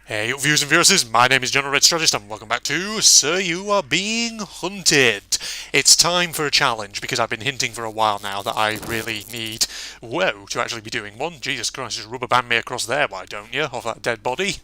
Hey viewers and viewers, my name is General Red Strategist and welcome back to Sir You Are Being Hunted. It's time for a challenge because I've been hinting for a while now that I really need, to actually be doing one. Jesus Christ, just rubber band me across there, why don't you, of that dead body?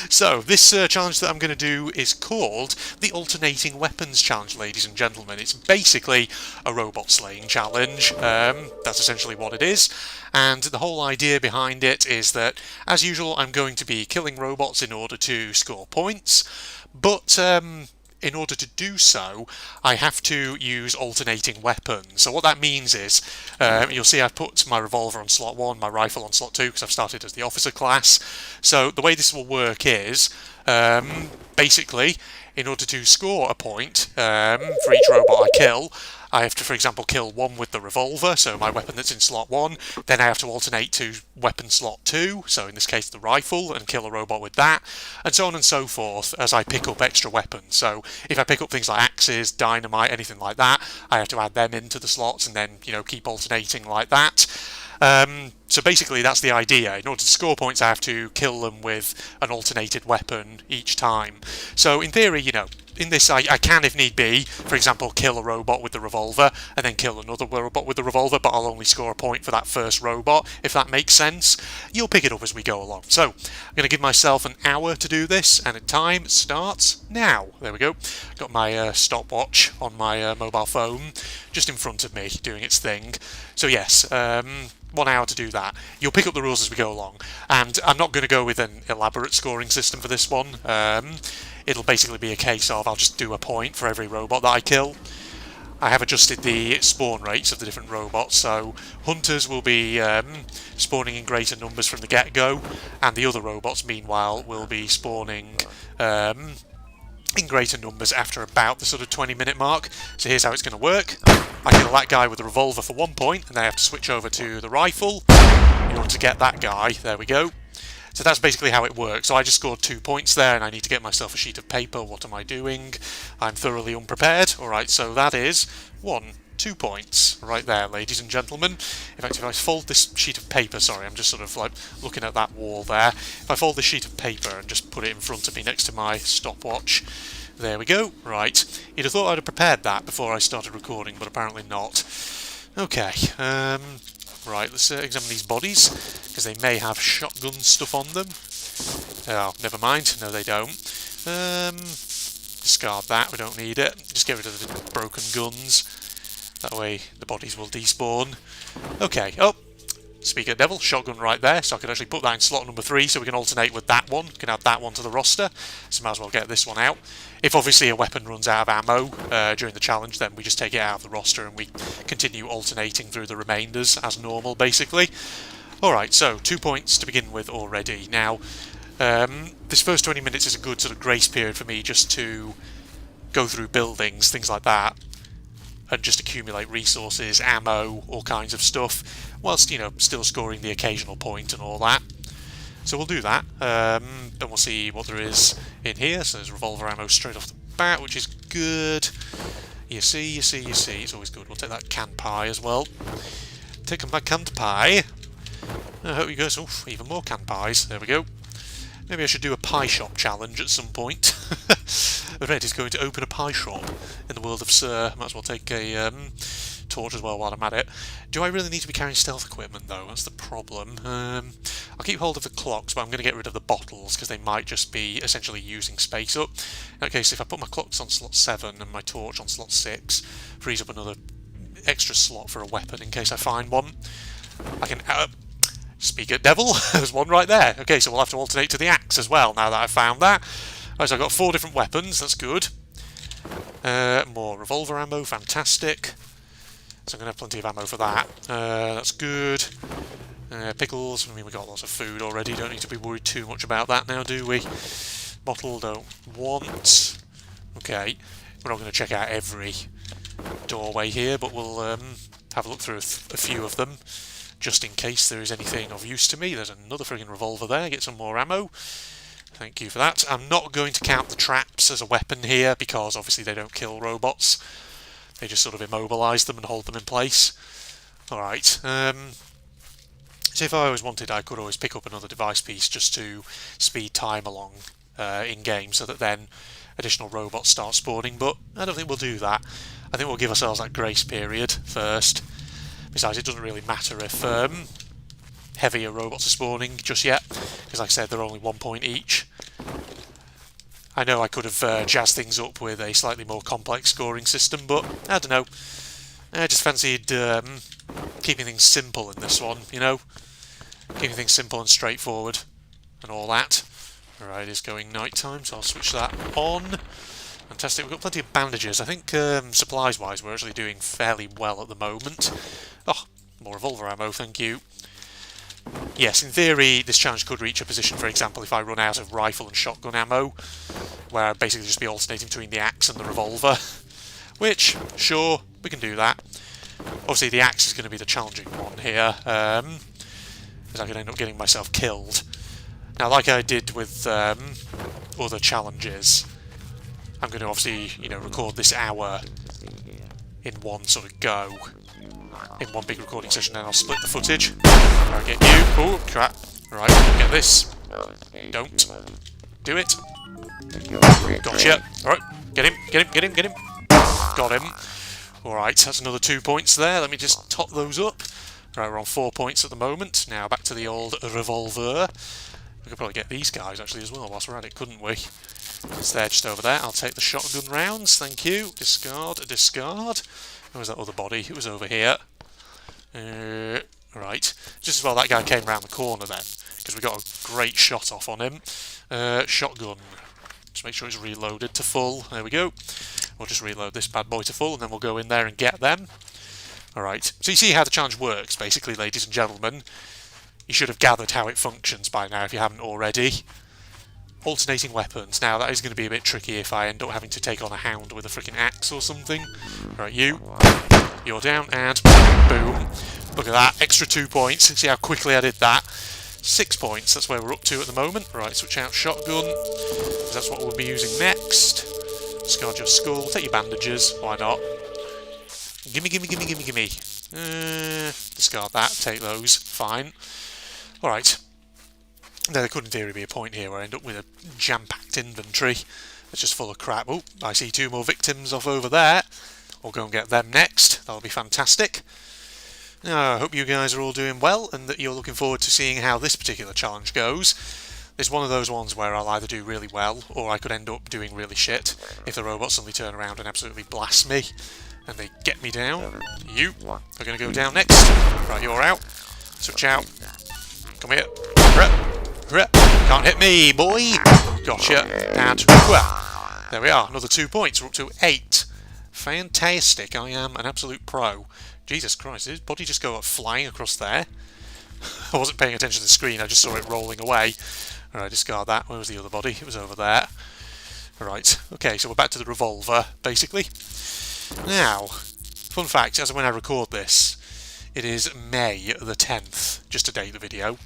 So, this challenge that I'm going to do is called the Alternating Weapons Challenge, ladies and gentlemen. It's basically a robot slaying challenge. That's essentially what it is. And the whole idea behind it is that, as usual, I'm going to be killing robots in order to score points, but in order to do so, I have to use alternating weapons. So what that means is, you'll see I've put my revolver on slot 1, my rifle on slot 2, because I've started as the officer class. So the way this will work is, basically, in order to score a point for each robot I kill, I have to, for example, kill one with the revolver, so my weapon that's in slot 1, then I have to alternate to weapon slot 2, so in this case the rifle, and kill a robot with that, and so on and so forth as I pick up extra weapons. So if I pick up things like axes, dynamite, anything like that, I have to add them into the slots and then, keep alternating like that. So basically that's the idea. In order to score points I have to kill them with an alternated weapon each time. So in theory, in this I can, if need be, for example, kill a robot with the revolver and then kill another robot with the revolver, but I'll only score a point for that first robot, if that makes sense. You'll pick it up as we go along. So I'm going to give myself an hour to do this, and time starts now. There we go. Got my stopwatch on my mobile phone just in front of me doing its thing. So yes, 1 hour to do that. You'll pick up the rules as we go along, and I'm not going to go with an elaborate scoring system for this one. It'll basically be a case of I'll just do a point for every robot that I kill. I have adjusted the spawn rates of the different robots, so hunters will be spawning in greater numbers from the get-go, and the other robots, meanwhile, will be spawning in greater numbers after about the sort of 20-minute mark. So here's how it's going to work. I kill that guy with the revolver for 1 point, and then I have to switch over to the rifle in order to get that guy. There we go. So that's basically how it works. So I just scored 2 points there, and I need to get myself a sheet of paper. What am I doing? I'm thoroughly unprepared. Alright, so that is 2 points right there, ladies and gentlemen. In fact, if I fold this sheet of paper, sorry, I'm just sort of like looking at that wall there. If I fold this sheet of paper and just put it in front of me next to my stopwatch, there we go. Right, you'd have thought I'd have prepared that before I started recording, but apparently not. Okay, right, let's examine these bodies, because they may have shotgun stuff on them. Oh, never mind. No, they don't. Discard that. We don't need it. Just get rid of the broken guns. That way the bodies will despawn. Okay. Oh, speak of the devil, shotgun right there. So I could actually put that in slot number 3, so we can alternate with that one. We can add that one to the roster. So might as well get this one out. If obviously a weapon runs out of ammo during the challenge, then we just take it out of the roster and we continue alternating through the remainders as normal, basically. Alright, so 2 points to begin with already. Now, this first 20 minutes is a good sort of grace period for me just to go through buildings, things like that, and just accumulate resources, ammo, all kinds of stuff, whilst, still scoring the occasional point and all that. So we'll do that, then we'll see what there is in here. So there's revolver ammo straight off the bat, which is good. You see, it's always good. We'll take that canned pie as well. Take my canned pie. I hope you guys, even more canned pies, there we go. Maybe I should do a pie shop challenge at some point. Red is going to open a pie shop in the world of Sir. Might as well take a torch as well while I'm at it. Do I really need to be carrying stealth equipment though? That's the problem. I'll keep hold of the clocks, but I'm going to get rid of the bottles because they might just be essentially using space up. In that case, if I put my clocks on slot 7 and my torch on slot 6, frees up another extra slot for a weapon in case I find one. I can... speak at devil, there's one right there. Okay, so we'll have to alternate to the axe as well now that I've found that. Right, so I've got 4 different weapons, that's good. More revolver ammo, fantastic. So I'm going to have plenty of ammo for that. That's good. Pickles, I mean, we've got lots of food already, don't need to be worried too much about that now, do we? Bottle, don't want. Okay, we're not going to check out every doorway here, but we'll have a look through a few of them, just in case there is anything of use to me. There's another friggin' revolver there, get some more ammo. Thank you for that. I'm not going to count the traps as a weapon here, because obviously they don't kill robots. They just sort of immobilise them and hold them in place. Alright, So if I always wanted, I could always pick up another device piece just to speed time along in-game, so that then additional robots start spawning, but I don't think we'll do that. I think we'll give ourselves that grace period first. Besides, it doesn't really matter if heavier robots are spawning just yet, because like I said, they're only 1 point each. I know I could have jazzed things up with a slightly more complex scoring system, but I don't know. I just fancied keeping things simple in this one, you know? Keeping things simple and straightforward and all that. Alright, it's going night time, so I'll switch that on. Fantastic, we've got plenty of bandages. I think supplies-wise we're actually doing fairly well at the moment. Oh, more revolver ammo, thank you. Yes, in theory this challenge could reach a position, for example, if I run out of rifle and shotgun ammo, where I'd basically just be alternating between the axe and the revolver. Which, sure, we can do that. Obviously the axe is going to be the challenging one here, because I could end up getting myself killed. Now, like I did with other challenges, I'm going to obviously, you know, record this hour in one sort of go, in one big recording session, then I'll split the footage. I'll get you. Oh, crap. Right, get this. Don't. Do it. Gotcha. Alright, get him, get him, get him, get him. Got him. Alright, that's another 2 points there. Let me just top those up. Right, we're on 4 points at the moment. Now, back to the old revolver. We could probably get these guys, actually, as well, whilst we're at it, couldn't we? It's there, just over there. I'll take the shotgun rounds, thank you. Discard, discard. Where was that other body? It was over here. Right. Just as well that guy came round the corner then, because we got a great shot off on him. Shotgun. Just make sure it's reloaded to full. There we go. We'll just reload this bad boy to full, and then we'll go in there and get them. Alright. So you see how the challenge works, basically, ladies and gentlemen. You should have gathered how it functions by now if you haven't already. Alternating weapons. Now, that is going to be a bit tricky if I end up having to take on a hound with a freaking axe or something. Right, you're down, and boom. Look at that, extra 2 points. See how quickly I did that. 6 points, that's where we're up to at the moment. Right, switch out shotgun, because that's what we'll be using next. Discard your skull, take your bandages, why not? Gimme, gimme, gimme, gimme, gimme. Discard that, take those, fine. Alright. There could in theory be a point here where I end up with a jam-packed inventory that's just full of crap. Oh, I see 2 more victims off over there. I'll go and get them next. That'll be fantastic. Now, I hope you guys are all doing well and that you're looking forward to seeing how this particular challenge goes. It's one of those ones where I'll either do really well or I could end up doing really shit if the robots suddenly turn around and absolutely blast me and they get me down. You are going to go down next. Right, you're out. Switch out. Come here. Can't hit me, boy! Gotcha. And, well, there we are. Another 2 points. We're up to 8. Fantastic. I am an absolute pro. Jesus Christ, did his body just go up flying across there? I wasn't paying attention to the screen, I just saw it rolling away. Alright, discard that. Where was the other body? It was over there. Alright, okay, so we're back to the revolver, basically. Now, fun fact, as of when I record this, it is May the 10th, just to date the video.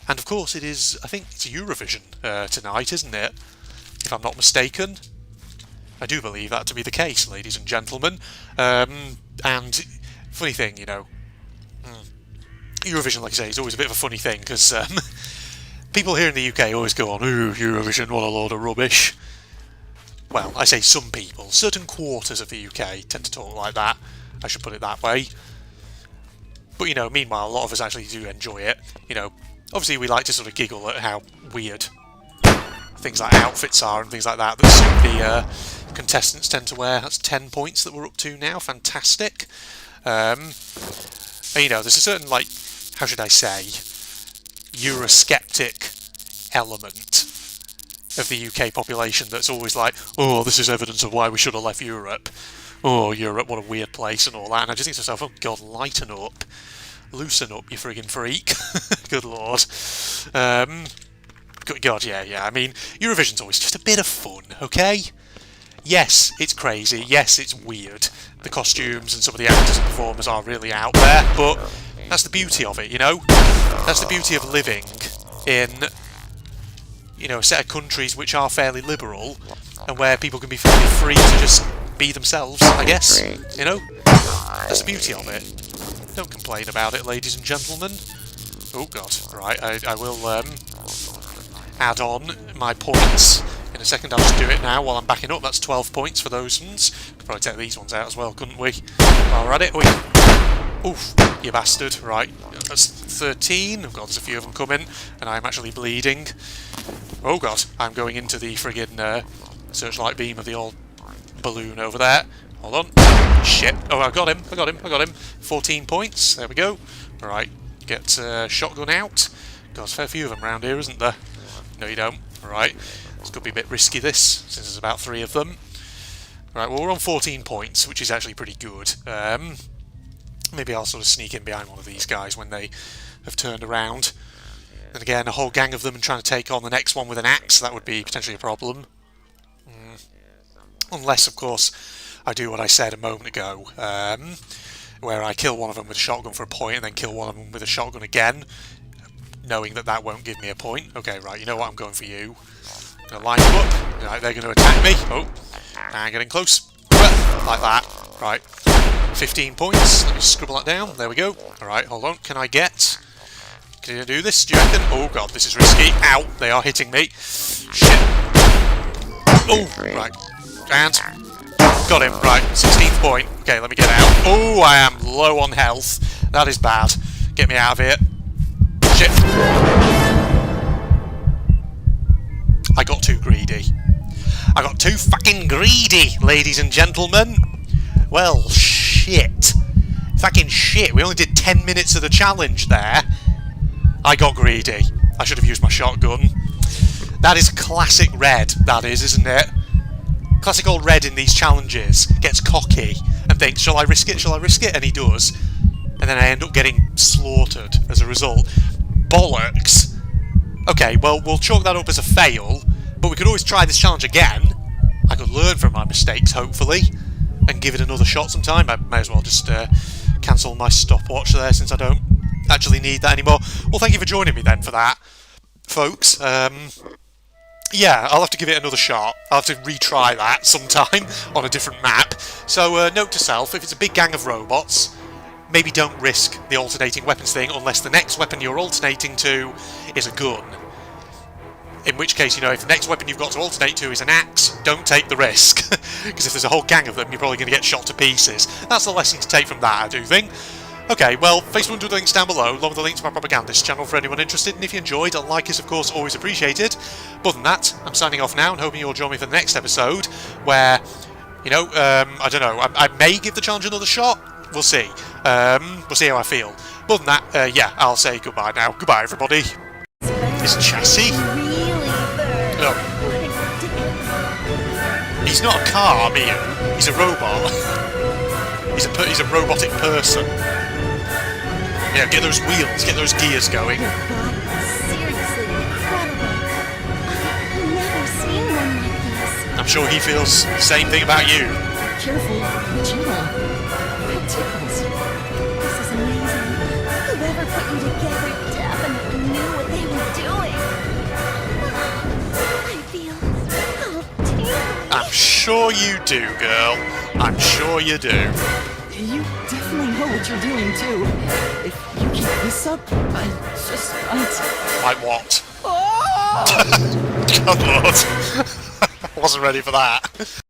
And of course it is, I think it's Eurovision tonight, isn't it? If I'm not mistaken. I do believe that to be the case, ladies and gentlemen. And, funny thing, you know, Eurovision, like I say, is always a bit of a funny thing, because people here in the UK always go on, ooh, Eurovision, what a load of rubbish. Well, I say some people. Certain quarters of the UK tend to talk like that. I should put it that way. But, you know, meanwhile, a lot of us actually do enjoy it. You know, obviously we like to sort of giggle at how weird things like outfits are and things like that that the contestants tend to wear. That's 10 points that we're up to now. Fantastic. And, you know, there's a certain, like, how should I say, Eurosceptic element of the UK population that's always like, oh, this is evidence of why we should have left Europe. Oh, Europe, what a weird place and all that. And I just think to myself, oh, God, lighten up. Loosen up, you friggin' freak. Good Lord. Good God, yeah. I mean, Eurovision's always just a bit of fun, okay? Yes, it's crazy. Yes, it's weird. The costumes and some of the actors and performers are really out there, but that's the beauty of it, you know? That's the beauty of living in, you know, a set of countries which are fairly liberal and where people can be fairly free to just be themselves, I guess, you know? That's the beauty of it. Don't complain about it, ladies and gentlemen. Oh god, right, I will add on my points in a second. I'll just do it now while I'm backing up. That's 12 points for those ones. Could probably take these ones out as well, couldn't we? While we're at it. Oof, you bastard. Right, that's 13. Oh god, there's a few of them coming, and I'm actually bleeding. Oh god, I'm going into the friggin' searchlight beam of the old balloon over there. Hold on. Shit. Oh, I got him. 14 points. There we go. Right, get shotgun out. God, there's a fair few of them around here, isn't there? No, you don't. Right, this could be a bit risky, this, since there's about 3 of them. Right, well, we're on 14 points, which is actually pretty good. Maybe I'll sort of sneak in behind one of these guys when they have turned around. And again, a whole gang of them and trying to take on the next one with an axe, that would be potentially a problem. Unless, of course, I do what I said a moment ago, where I kill one of them with a shotgun for a point and then kill one of them with a shotgun again, knowing that that won't give me a point. Okay, right, you know what, I'm going for you. I'm going to line you up. Right, they're going to attack me. Oh, and getting close. Like that. Right. 15 points. Let me scribble that down. There we go. Alright, hold on. Can I do this, do you reckon? Oh god, this is risky. Ow, they are hitting me. Shit. Oh, right. And got him. Right, 16th point. Okay, let me get out. Oh, I am low on health. That is bad. Get me out of here. Shit. I got too greedy. I got too fucking greedy, ladies and gentlemen. Well, shit. Fucking shit. We only did 10 minutes of the challenge there. I got greedy. I should have used my shotgun. That is classic Red, that is, isn't it? Classic old Red in these challenges gets cocky and thinks, shall I risk it, shall I risk it? And he does. And then I end up getting slaughtered as a result. Bollocks. Okay, well, we'll chalk that up as a fail, but we could always try this challenge again. I could learn from my mistakes, hopefully, and give it another shot sometime. I may as well just cancel my stopwatch there, since I don't actually need that anymore. Well, thank you for joining me then for that, folks. Yeah, I'll have to give it another shot. I'll have to retry that sometime on a different map. So, note to self, if it's a big gang of robots, maybe don't risk the alternating weapons thing unless the next weapon you're alternating to is a gun. In which case, you know, if the next weapon you've got to alternate to is an axe, don't take the risk. Because if there's a whole gang of them, you're probably going to get shot to pieces. That's the lesson to take from that, I do think. Okay, well, Facebook and Twitter links down below, along with the link to my propagandist channel for anyone interested, and if you enjoyed, a like is, of course, always appreciated. But other than that, I'm signing off now, and hoping you'll join me for the next episode, where, you know, I don't know, I may give the challenge another shot. We'll see. We'll see how I feel. But other than that, yeah, I'll say goodbye now. Goodbye, everybody. This chassis? No. He's not a car, Mio. He's a robot. He's a robotic person. Yeah, get those wheels, get those gears going. Your body is seriously incredible. I've never seen one like this. I'm sure he feels the same thing about you. Careful, Gemma. It tickles. This is amazing. Whoever put you together definitely knew what they were doing. I feel all tingly. I'm sure you do, girl. I'm sure you do. You definitely know what you're doing, too. If you keep this up, I just might... Like what? Oh! God, Lord. I wasn't ready for that.